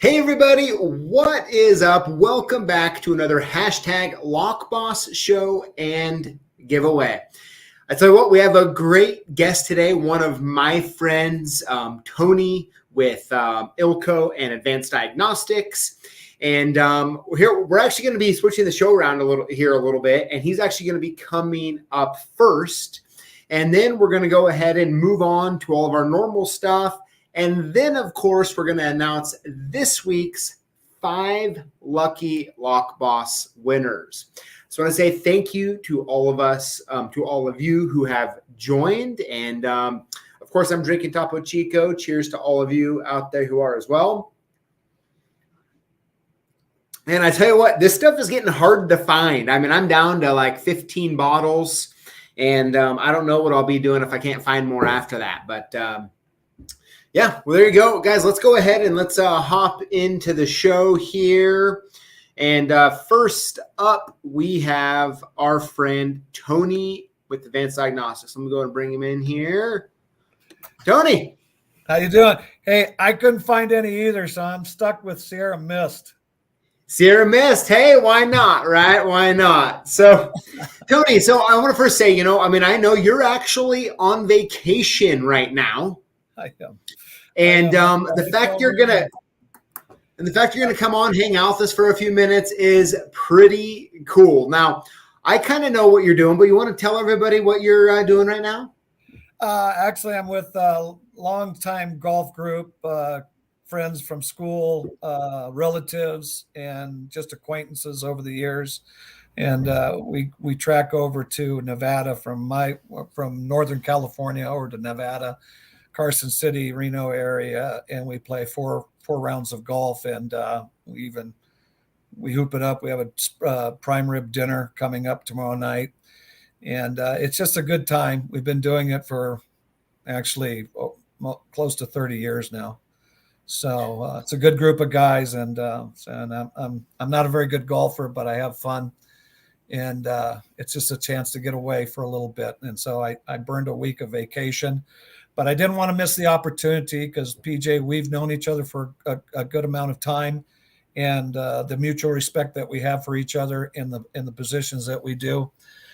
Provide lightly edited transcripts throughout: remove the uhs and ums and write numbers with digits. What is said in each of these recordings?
Hey everybody, what is up? Welcome back to another hashtag Lockboss show and giveaway. I tell you what, we have a great guest today, one of my friends, Tony with ILCO and Advanced Diagnostics. And here we're actually going to be switching the show around a little bit, and he's actually going to be coming up first. And then we're going to go ahead and move on to all of our normal stuff. And then, of course, we're going to announce this week's 5 lucky Lockboss winners. So I want to say thank you to all of us, to all of you who have joined. And, of course, I'm drinking Topo Chico. Cheers to all of you out there who are as well. And I tell you what, this stuff is getting hard to find. I mean, I'm down to like 15 bottles. And I don't know what I'll be doing if I can't find more after that. But yeah, well, there you go, guys. Let's go ahead and let's hop into the show here. And first up, we have our friend Tony with Advanced Diagnostics. Let me go ahead and bring him in here. Tony. How you doing? Hey, I couldn't find any either, so I'm stuck with Sierra Mist. Sierra Mist. Hey, why not, right? Why not? So, Tony, so I want to first say, I know you're actually on vacation right now. I am. And the fact you're gonna come on, hang out with us for a few minutes is pretty cool. Now, I kind of know what you're doing, but you want to tell everybody what you're doing right now? Actually, I'm with a longtime golf group, friends from school, relatives, and just acquaintances over the years. And we track over to Nevada from Northern California over to Nevada, Carson City, Reno area, and we play four rounds of golf, and we hoop it up. We have a prime rib dinner coming up tomorrow night, and it's just a good time. We've been doing it for actually close to 30 years now, so it's a good group of guys, and I'm not a very good golfer, but I have fun, and it's just a chance to get away for a little bit, and so I burned a week of vacation. But I didn't want to miss the opportunity because, PJ, we've known each other for a good amount of time, and the mutual respect that we have for each other in the positions that we do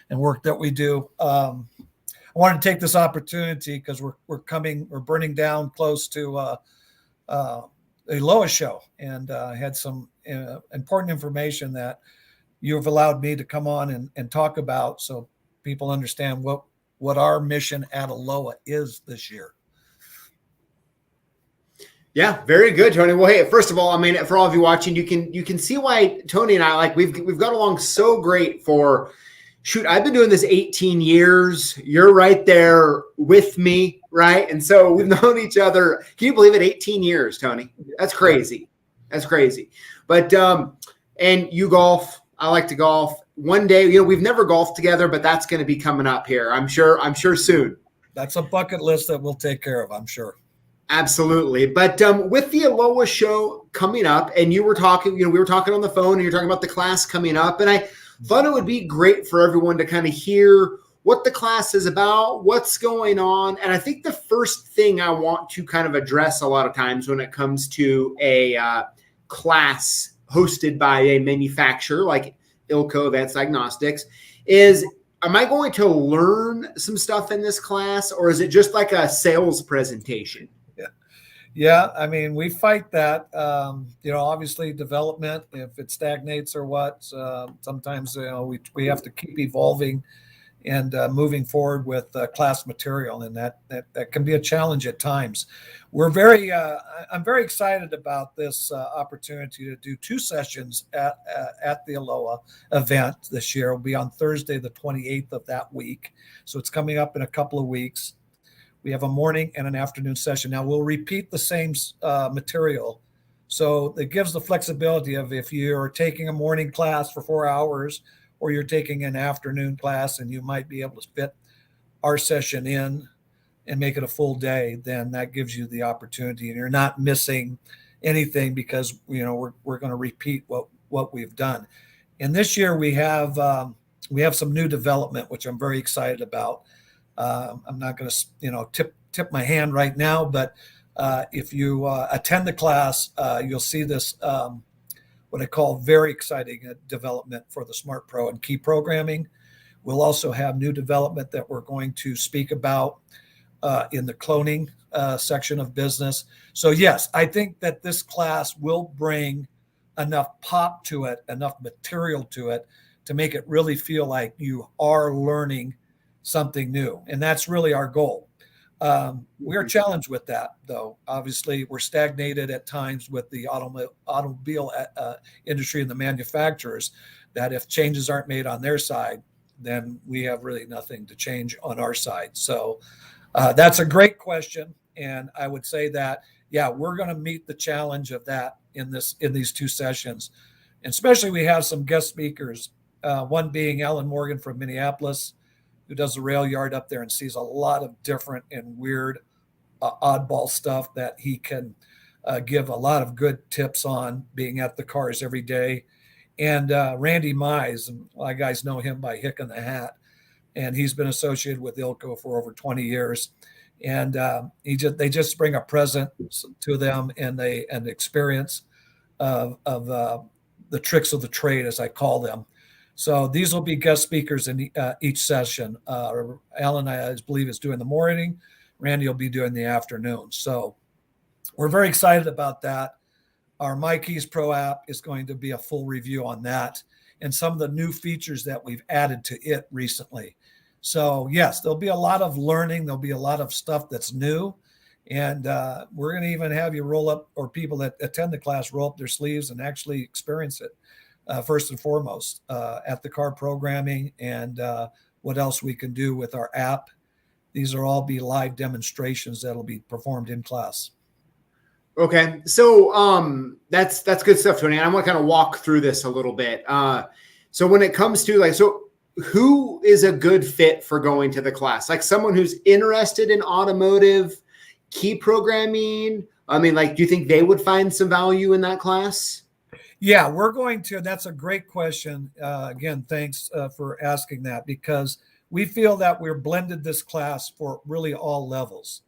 and work that we do. I wanted to take this opportunity because we're burning down close to a LOA show, and I had some important information that you've allowed me to come on and talk about, so people understand what our mission at Aloha is this year. Yeah, very good, Tony. Well, hey, first of all, for all of you watching, you can see why Tony and I we've got along so great for I've been doing this 18 years. You're right there with me, right? And so we've known each other. Can you believe it? 18 years, Tony. That's crazy. That's crazy. But and you golf. I like to golf. One day, we've never golfed together, but that's going to be coming up here. I'm sure soon. That's a bucket list that we'll take care of, I'm sure. Absolutely. But with the Aloha show coming up, and you were talking, we were talking on the phone, and you're talking about the class coming up, and I thought it would be great for everyone to kind of hear what the class is about, what's going on. And I think the first thing I want to kind of address a lot of times when it comes to a class hosted by a manufacturer like ILCO Advanced Diagnostics is, am I going to learn some stuff in this class, or is it just like a sales presentation? Yeah. We fight that, obviously development, if it stagnates or what, sometimes, we have to keep evolving and moving forward with class material. And that can be a challenge at times. I'm very excited about this opportunity to do 2 sessions at the Aloha event this year. It'll be on Thursday, the 28th of that week. So it's coming up in a couple of weeks. We have a morning and an afternoon session. Now we'll repeat the same material. So it gives the flexibility of if you're taking a morning class for 4 hours or you're taking an afternoon class and you might be able to fit our session in and make it a full day, then that gives you the opportunity and you're not missing anything because, we're going to repeat what we've done. And this year we have some new development, which I'm very excited about. I'm not going to, tip my hand right now, but If you attend the class, you'll see this, what I call very exciting development for the SmartPro and key programming. We'll also have new development that we're going to speak about in the cloning section of business. So yes, I think that this class will bring enough pop to it, enough material to it to make it really feel like you are learning something new. And that's really our goal. We are challenged with that, though. Obviously, we're stagnated at times with the automobile industry and the manufacturers, that if changes aren't made on their side, then we have really nothing to change on our side. So that's a great question. And I would say that, yeah, we're going to meet the challenge of that in these two sessions. And especially we have some guest speakers, one being Alan Morgan from Minneapolis, who does the rail yard up there and sees a lot of different and weird oddball stuff that he can give a lot of good tips on, being at the cars every day. And Randy Mize, and a lot of guys know him by Hick and the Hat, and he's been associated with ILCO for over 20 years. And they just bring a present to them and an experience of the tricks of the trade, as I call them. So these will be guest speakers in each session. Alan, I believe, is doing the morning. Randy will be doing the afternoon. So we're very excited about that. Our My Keys Pro app is going to be a full review on that and some of the new features that we've added to it recently. So yes, there'll be a lot of learning. There'll be a lot of stuff that's new. And we're going to even have you roll up, or people that attend the class roll up their sleeves and actually experience it. First and foremost, at the car programming and what else we can do with our app. These are all be live demonstrations that'll be performed in class. Okay, so that's good stuff, Tony. I want to kind of walk through this a little bit. So when it comes to so who is a good fit for going to the class? Like someone who's interested in automotive key programming. I mean, do you think they would find some value in that class? Yeah, we're going to. That's a great question. Again, thanks for asking that, because we feel that we're blended this class for really all levels.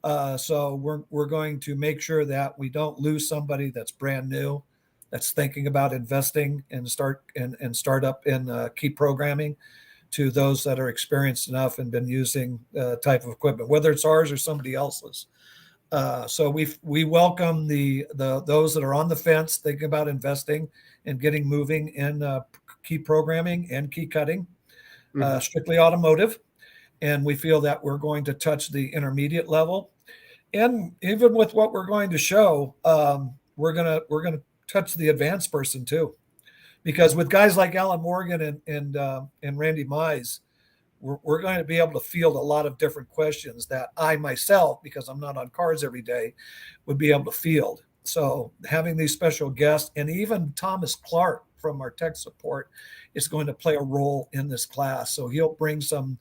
So we're going to make sure that we don't lose somebody that's brand new, that's thinking about investing and start up in key programming, to those that are experienced enough and been using type of equipment, whether it's ours or somebody else's. So we welcome those that are on the fence, thinking about investing and getting moving in key programming and key cutting, strictly automotive. And we feel that we're going to touch the intermediate level. And even with what we're going to show, we're gonna touch the advanced person too, because with guys like Alan Morgan and Randy Mize, we're going to be able to field a lot of different questions that I myself, because I'm not on cars every day, would be able to field. So having these special guests, and even Thomas Clark from our tech support is going to play a role in this class. So he'll bring some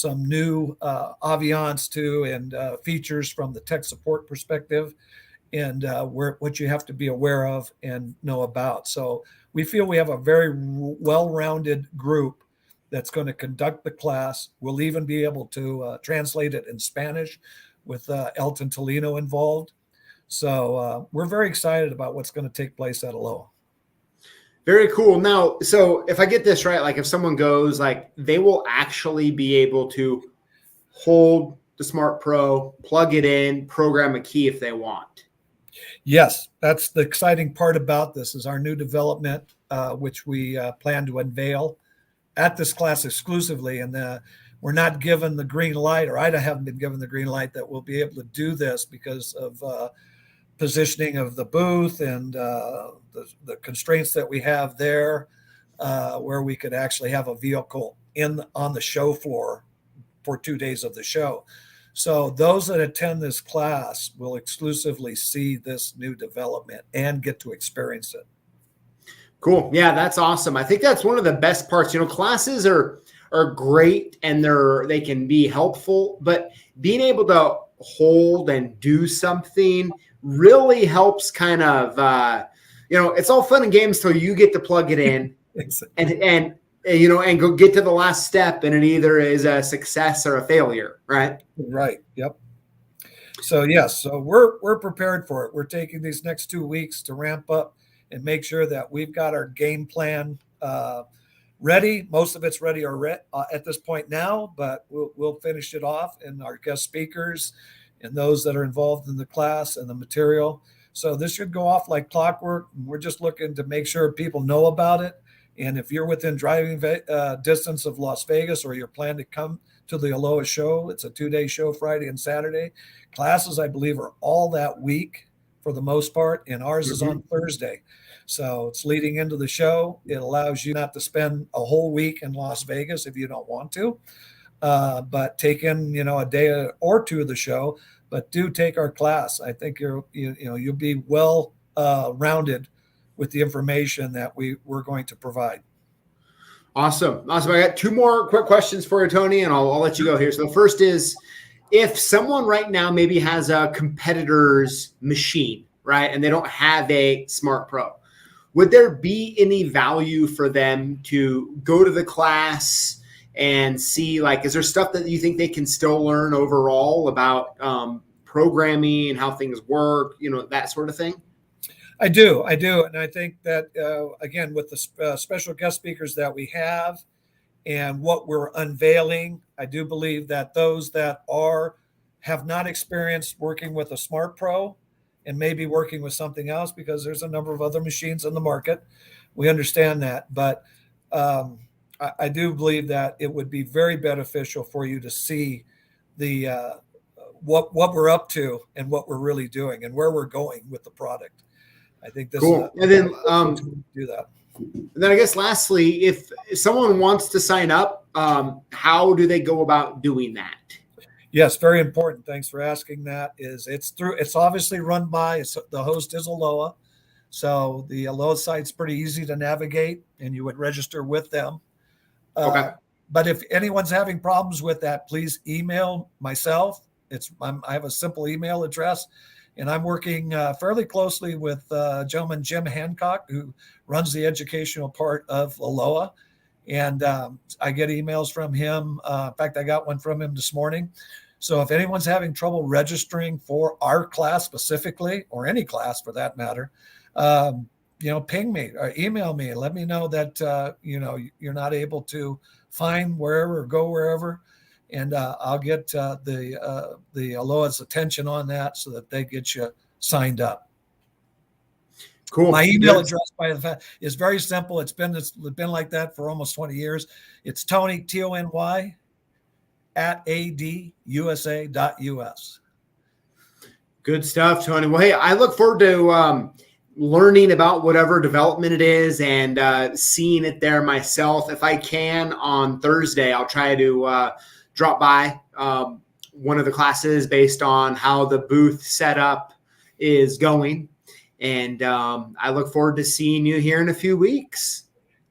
new aviance to and features from the tech support perspective, and what you have to be aware of and know about. So we feel we have a very well-rounded group that's going to conduct the class. We'll even be able to translate it in Spanish with Elton Tolino involved. So we're very excited about what's going to take place at Aloha. Very cool. Now, so if I get this right, if someone goes, they will actually be able to hold the SmartPro, plug it in, program a key if they want. Yes, that's the exciting part about this, is our new development, which we plan to unveil at this class exclusively. And we're not given the green light, or I haven't been given the green light that we'll be able to do this because of positioning of the booth and the constraints that we have there, where we could actually have a vehicle on the show floor for 2 days of the show. So those that attend this class will exclusively see this new development and get to experience it. Cool. Yeah, that's awesome. I think that's one of the best parts. Classes are great and they can be helpful, but being able to hold and do something really helps kind of, it's all fun and games till you get to plug it in and go get to the last step, and it either is a success or a failure, right? Right. Yep. So yes, so we're prepared for it. We're taking these next 2 weeks to ramp up and make sure that we've got our game plan ready. Most of it's ready at this point now, but we'll finish it off, and our guest speakers and those that are involved in the class and the material. So this should go off like clockwork. We're just looking to make sure people know about it. And if you're within driving distance of Las Vegas, or you're planning to come to the Aloha show, it's a 2-day show, Friday and Saturday. Classes, I believe, are all that week for the most part, and ours is on Thursday. So it's leading into the show. It allows you not to spend a whole week in Las Vegas if you don't want to, but take in, a day or two of the show. But do take our class. I think you'll be well rounded with the information that we're going to provide. Awesome. I got 2 more quick questions for you, Tony, and I'll let you go here. So the first is, if someone right now maybe has a competitor's machine, right, and they don't have a SmartPro, would there be any value for them to go to the class and see, like, is there stuff that you think they can still learn overall about programming and how things work, that sort of thing? I do. And I think that, again, with the special guest speakers that we have and what we're unveiling, I do believe that those that have not experienced working with a SmartPro and maybe working with something else, because there's a number of other machines in the market, we understand that. But I do believe that it would be very beneficial for you to see the what we're up to and what we're really doing and where we're going with the product. I think this cool. is and then do that. And then I guess lastly, if someone wants to sign up, how do they go about doing that? Yes, very important. Thanks for asking that. It's obviously run by, the host is Aloha. So the Aloha site's pretty easy to navigate, and you would register with them. Okay. But if anyone's having problems with that, please email myself. I have a simple email address, and I'm working fairly closely with gentleman Jim Hancock, who runs the educational part of Aloha. And I get emails from him. In fact, I got one from him this morning. So if anyone's having trouble registering for our class specifically, or any class for that matter, ping me or email me and let me know that, you're not able to find wherever or go wherever. And I'll get the Aloha's attention on that so that they get you signed up. Cool. My email address, by the fact, is very simple. It's been like that for almost 20 years. It's Tony, TONY, @adusa.us. Good stuff, Tony. Well, hey, I look forward to learning about whatever development it is and seeing it there myself. If I can on Thursday, I'll try to drop by one of the classes based on how the booth setup is going. And I look forward to seeing you here in a few weeks.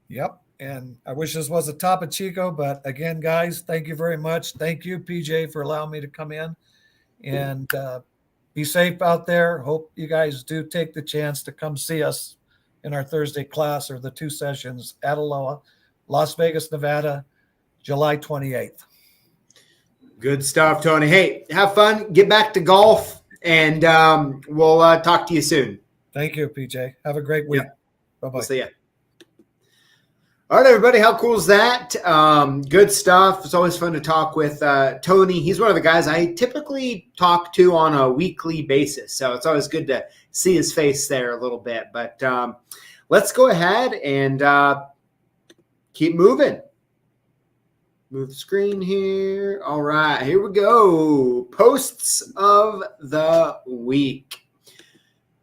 Yep. And I wish this was a Topo Chico, but again, guys, thank you very much. Thank you, PJ, for allowing me to come in. And be safe out there. Hope you guys do take the chance to come see us in our Thursday class, or the 2 sessions at Aloha, Las Vegas, Nevada, July 28th. Good stuff, Tony. Hey, have fun. Get back to golf, and we'll talk to you soon. Thank you, PJ. Have a great week. Yep. Bye-bye. We'll see ya. All right, everybody. How cool is that? Good stuff. It's always fun to talk with Tony. He's one of the guys I typically talk to on a weekly basis. So it's always good to see his face there a little bit. But let's go ahead and keep moving. Move the screen here. All right, here we go. Posts of the week.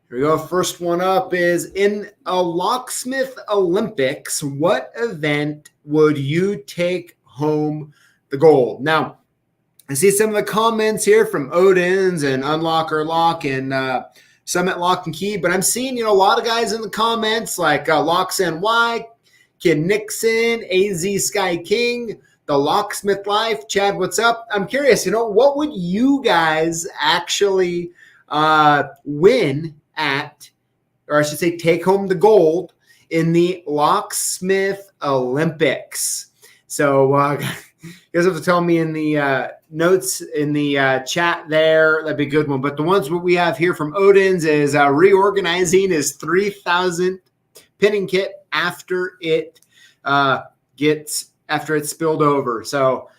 Here we go. First one up is, in a Locksmith Olympics, what event would you take home the gold? Now, I see some of the comments here from Odin's and Unlock or Lock and Summit Lock and Key, but I'm seeing, a lot of guys in the comments like Locks NY, Kid Nixon, AZ Sky King, The Locksmith Life. Chad, what's up? I'm curious, what would you guys actually win at, or I should say take home the gold in the Locksmith Olympics? So You guys have to tell me in the notes in the chat there. That'd be a good one. But the ones we have here from Odin's is reorganizing his 3,000 pinning kit after it it's spilled over. So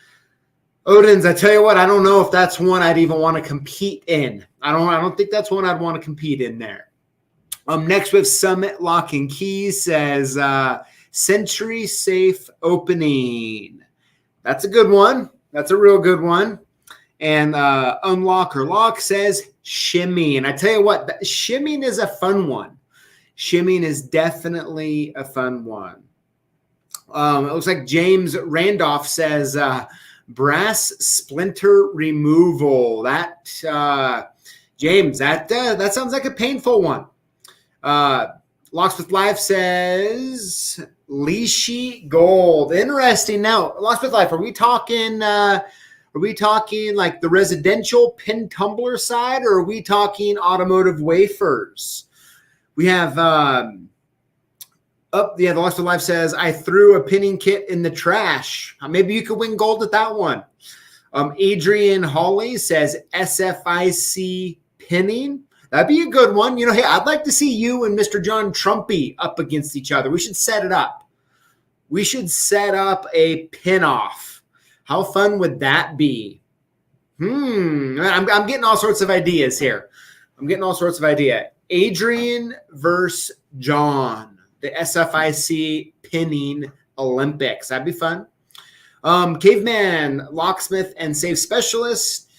Odin's, I tell you what, I don't know if that's one I'd even want to compete in. I don't think that's one I'd want to compete in there. Next with Summit Lock and Keys says Century Safe Opening. That's a good one. That's a real good one. And Unlock or Lock says Shimming. And I tell you what, shimming is a fun one. Shimming is definitely a fun one. It looks like James Randolph says brass splinter removal. That James, that sounds like a painful one. Locksmith Life says Leashy Gold. Interesting. Now, Locksmith Life, are we talking like the residential pin tumbler side, or are we talking automotive wafers? We have the Locksmith Life says I threw a pinning kit in the trash. Maybe you could win gold at that one. Adrian Hawley says SFIC pinning. That'd be a good one. You know, hey, I'd like to see you and Mr. John Trumpy up against each other. We should set it up. We should set up a pin-off. How fun would that be? I'm getting all sorts of ideas here. Adrian versus John, the SFIC pinning Olympics. That'd be fun. Caveman, Locksmith, and Safe Specialist,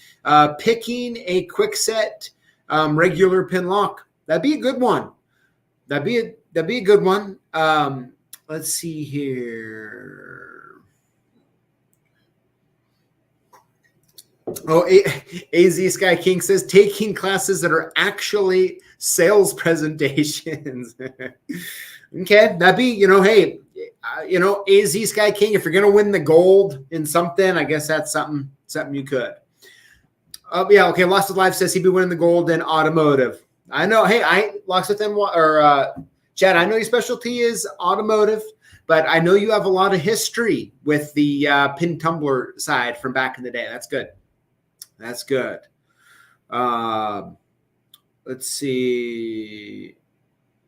picking a quick set regular pin lock. That'd be a good one. That'd be a good one. Let's see here. Oh, AZ Sky King says taking classes that are actually sales presentations. Okay, that'd be, hey, AZ Sky King, if you're gonna win the gold in something, I guess that's something you could. Yeah, okay. Locksmith Life says he'd be winning the gold in automotive. I know. Hey, Locksmith or Chad, I know your specialty is automotive, but I know you have a lot of history with the pin tumbler side from back in the day. That's good. That's good. Let's see.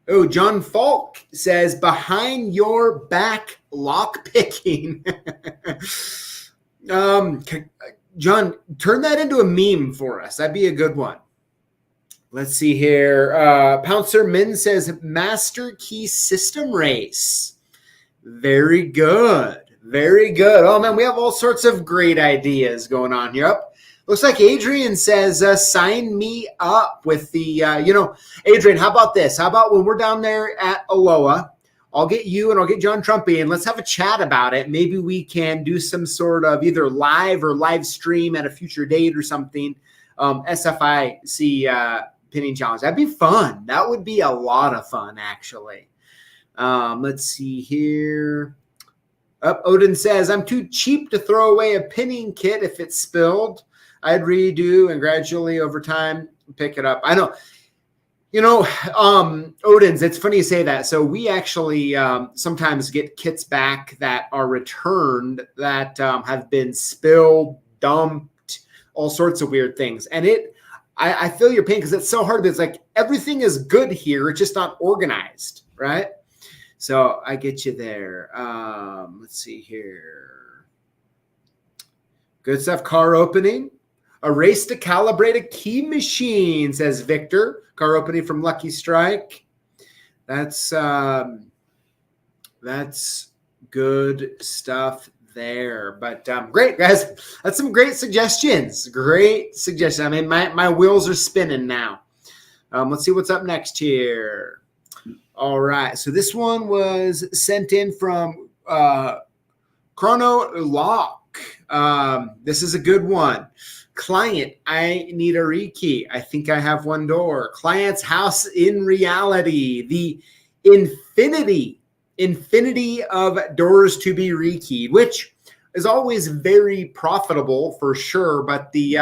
Oh, John Falk says behind your back lock picking. John, turn that into a meme for us. That'd be a good one. Let's see here. Pouncer Min says Master Key System Race. Very good. Very good. Oh, man, we have all sorts of great ideas going on here. Looks like Adrian says, sign me up with the, Adrian, how about this? How about when we're down there at Aloha, I'll get you and I'll get John Trumpy and let's have a chat about it. Maybe we can do some sort of either live or live stream at a future date or something. SFIC pinning challenge. That'd be fun. That would be a lot of fun, actually. Let's see here. Odin says, I'm too cheap to throw away a pinning kit if it's spilled. I'd redo and gradually over time pick it up. I know. Odin's, it's funny you say that. So we actually sometimes get kits back that are returned that have been spilled, dumped, all sorts of weird things. And I feel your pain because it's so hard. It's like everything is good here. It's just not organized, right? So I get you there. Let's see here. Good stuff. Car opening. A race to calibrate a key machine, says Victor. Car opening from Lucky Strike. That's good stuff there. But great, guys. That's some great suggestions. Great suggestions. I mean, my wheels are spinning now. Let's see what's up next here. All right. So this one was sent in from Chrono Lock. This is a good one. Client, I need a rekey. I think I have one door. Client's house in reality. The infinity of doors to be rekeyed, which is always very profitable for sure. But the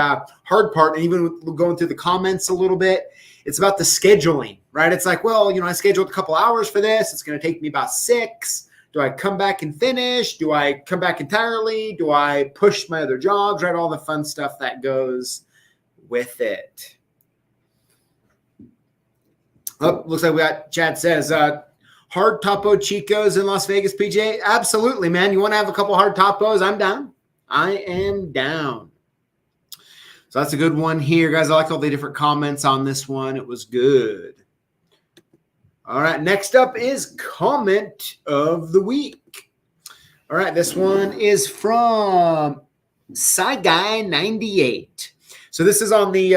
hard part, and even going through the comments a little bit, it's about the scheduling, right? It's like, well, I scheduled a couple hours for this. It's going to take me about 6. Do I come back and finish? Do I come back entirely? Do I push my other jogs, right? All the fun stuff that goes with it. Oh, looks like we got Chad says, hard Topo Chicos in Las Vegas, PJ. Absolutely, man. You want to have a couple hard Topos? I'm down. I am down. So that's a good one here, guys. I like all the different comments on this one. It was good. All right, next up is comment of the week. All right, this one is from SciGuy98. So this is on the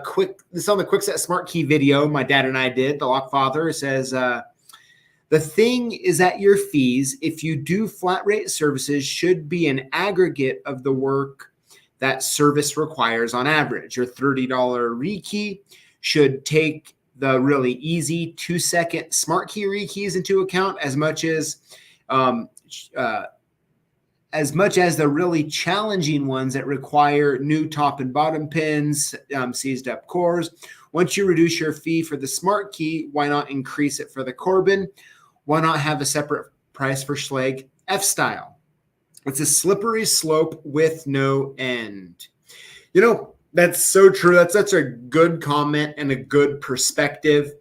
Quickset Smart Key video my dad and I did. The Lockfather says, the thing is that your fees, if you do flat rate services, should be an aggregate of the work that service requires on average. Your $30 rekey should take the really easy 2-second smart key rekeys into account as much as the really challenging ones that require new top and bottom pins, seized up cores. Once you reduce your fee for the smart key, why not increase it for the Corbin? Why not have a separate price for Schlage F-style? It's a slippery slope with no end. You know, that's so true. That's such a good comment and a good perspective.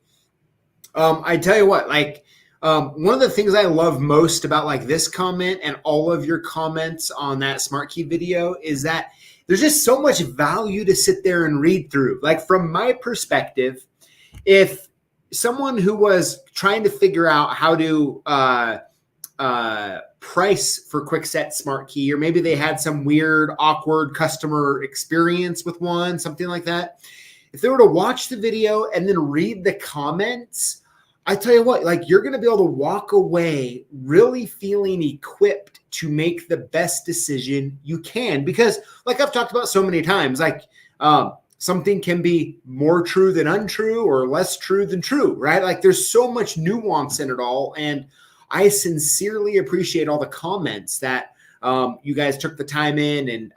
I tell you what, one of the things I love most about this comment and all of your comments on that smart key video is that there's just so much value to sit there and read through. From my perspective, if someone who was trying to figure out how to price for Quickset Smart Key, or maybe they had some weird, awkward customer experience with one, something like that, if they were to watch the video and then read the comments, I tell you what, you're going to be able to walk away really feeling equipped to make the best decision you can. Because I've talked about so many times, something can be more true than untrue or less true than true, right? There's so much nuance in it all. And I sincerely appreciate all the comments that you guys took the time in and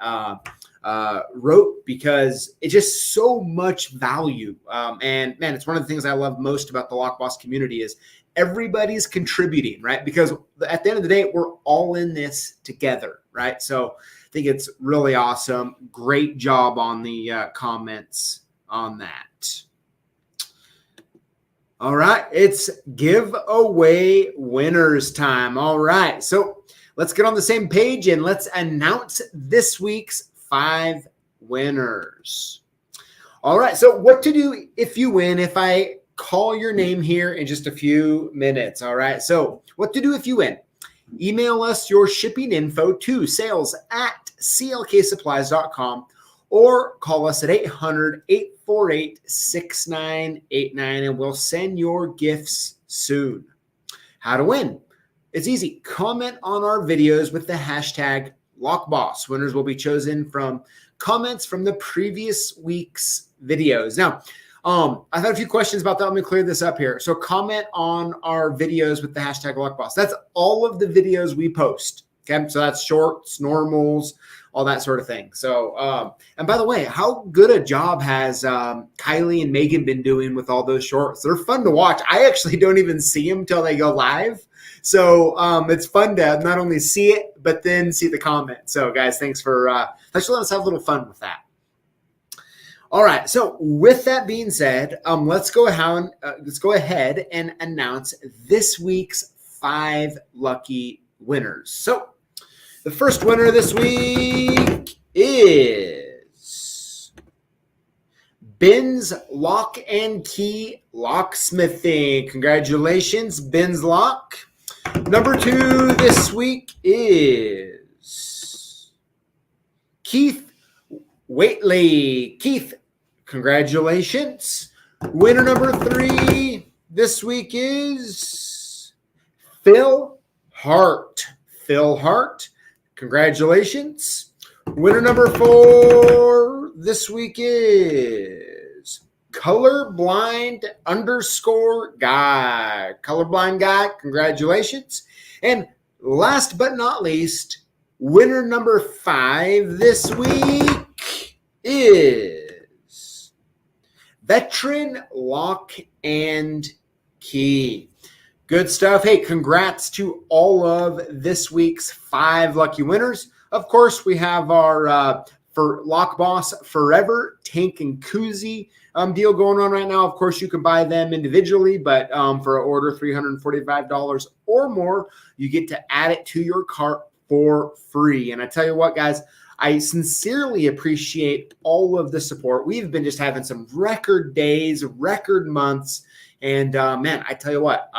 wrote, because it's just so much value. And man, it's one of the things I love most about the Lockboss community is everybody's contributing, right? Because at the end of the day, we're all in this together, right? So I think it's really awesome. Great job on the comments on that. All right, it's giveaway winners time. All right, so let's get on the same page and let's announce this week's 5 winners. All right, so what to do if you win if I call your name here in just a few minutes. All right, so what to do if you win. Email us your shipping info to sales@CLKsupplies.com or call us at 800-848-6989 and we'll send your gifts soon. How to win? It's easy. Comment on our videos with the hashtag Lockboss. Winners will be chosen from comments from the previous week's videos. Now, I've had a few questions about that. Let me clear this up here. So comment on our videos with the hashtag Lockboss. That's all of the videos we post. Okay, so that's shorts, normals, all that sort of thing. So, and by the way, how good a job has Kylie and Megan been doing with all those shorts? They're fun to watch. I actually don't even see them till they go live. So it's fun to not only see it, but then see the comments. So guys, thanks for letting us have a little fun with that. All right. So with that being said, let's go ahead and announce this week's 5 lucky winners. So the first winner this week is Ben's Lock and Key Locksmithing. Congratulations, Ben's Lock. Number 2 this week is Keith Waitley. Keith, congratulations. Winner number 3 this week is Phil Hart. Phil Hart, congratulations. Winner number 4 this week is Colorblind _guy. Colorblind guy, congratulations. And last but not least, winner number 5 this week is Veteran Lock and Key. Good stuff. Hey, congrats to all of this week's 5 lucky winners. Of course, we have our for Lockboss Forever tank and koozie deal going on right now. Of course, you can buy them individually, but for an order $345 or more, you get to add it to your cart for free. And I tell you what, guys, I sincerely appreciate all of the support. We've been just having some record days, record months. And man, I tell you what,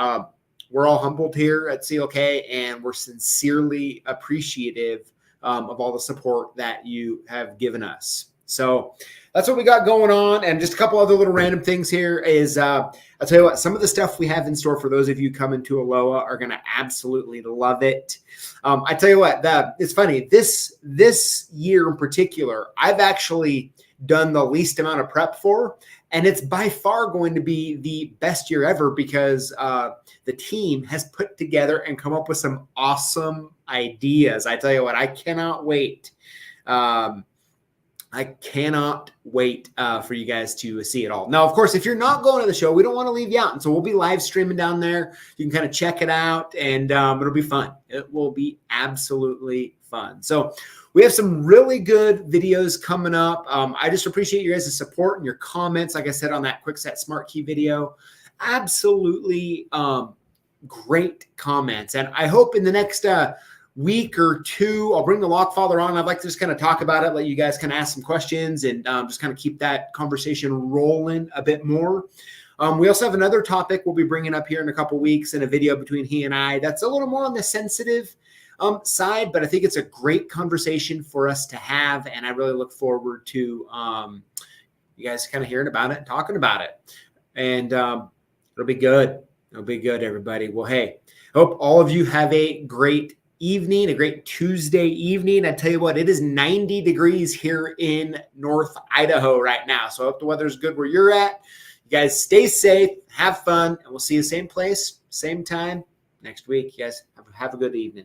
we're all humbled here at CLK, and we're sincerely appreciative of all the support that you have given us. So that's what we got going on. And just a couple other little random things here is, I'll tell you what, some of the stuff we have in store for those of you coming to Aloha are going to absolutely love it. I tell you what, it's funny. This year in particular, I've actually done the least amount of prep for, and it's by far going to be the best year ever because the team has put together and come up with some awesome ideas. I tell you what, I cannot wait. I cannot wait for you guys to see it all. Now, of course, if you're not going to the show, we don't want to leave you out. And so we'll be live streaming down there. You can kind of check it out, and it'll be fun. It will be absolutely fun. So we have some really good videos coming up. I just appreciate you guys' support and your comments. Like I said on that Quick Set Smart Key video, absolutely great comments. And I hope in the next week or two, I'll bring the Lockfather on. I'd like to just kind of talk about it, let you guys kind of ask some questions, and just kind of keep that conversation rolling a bit more. We also have another topic we'll be bringing up here in a couple weeks in a video between he and I that's a little more on the sensitive side, but I think it's a great conversation for us to have, and I really look forward to you guys kind of hearing about it and talking about it. And it'll be good. It'll be good, everybody. Well, hey, hope all of you have a great evening, a great Tuesday evening. I tell you what, it is 90 degrees here in North Idaho right now. So I hope the weather's good where you're at. You guys stay safe, have fun, and we'll see you same place, same time next week. You guys have a good evening.